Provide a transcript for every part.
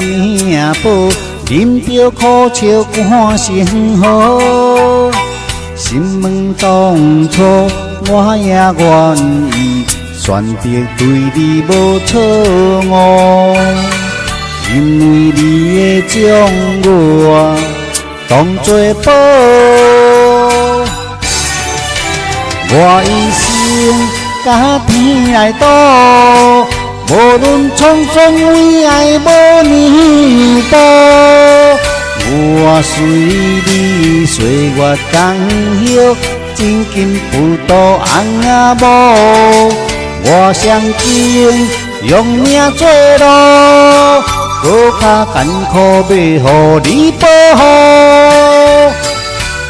命薄，啉着苦笑看生活。心问当初我也愿意选择对你无错误，因为你会将我当作宝。我一生甲天来赌，无论创伤为爱无年步，我随你岁月同享，真金不渡红仔某。我相信用命做路，搁较艰苦要予你保护。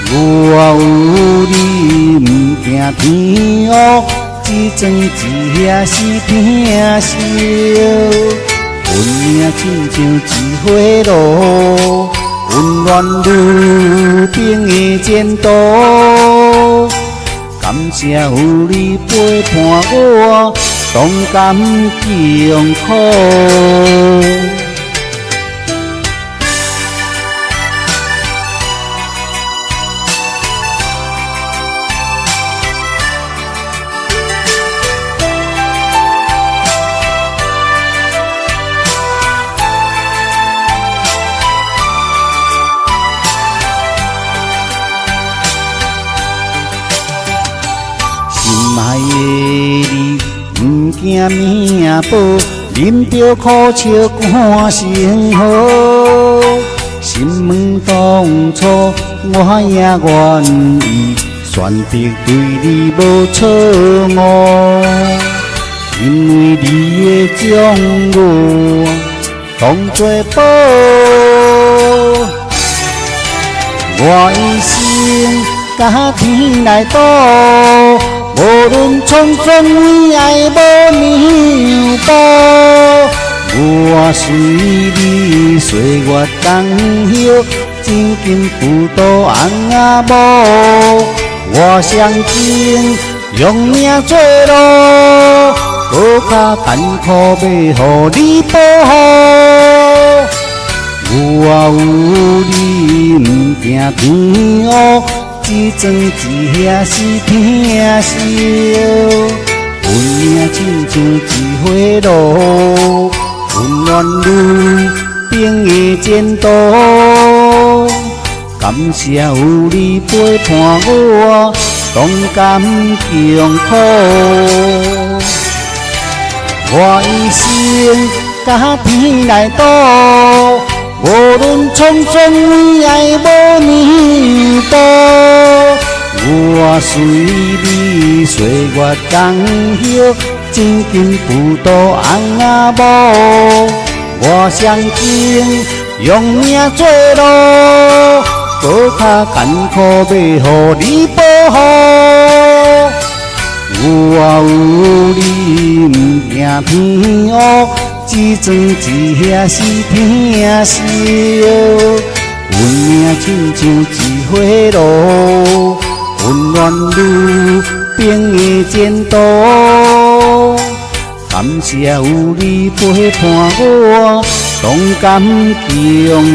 我有你不惊天黑，一庄一夜是疼惜。阮命亲像一花路，温暖如冰的前途。感谢有你陪伴我，同甘共苦。心爱的你，不惊命薄，啉着苦笑看生活。心问当初我也愿意选择对你无错误，因为你会将我当作宝。我一生甲天来赌，无论创伤为爱无年步，我随你岁月同享，真金不渡红仔某。我相信用命做路，搁较艰苦要予你保护。我有你不惊天黑，一庄一夜是疼惜。阮命亲像一花路，温暖如冰的前途。感谢有你陪伴我，同甘共苦。我一生甲天来赌，无论创伤为爱无年步，我随你岁月同享，真金不渡红仔某。我相信用命做路，搁较艰苦要予你保护。我有你不惊天黑，一庄一夜是疼惜。阮命亲像一花路，温暖如冰的前途。感谢有你陪伴我，同甘共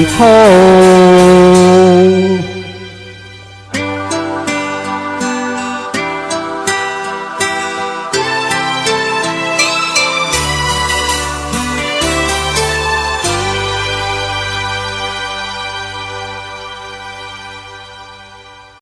苦。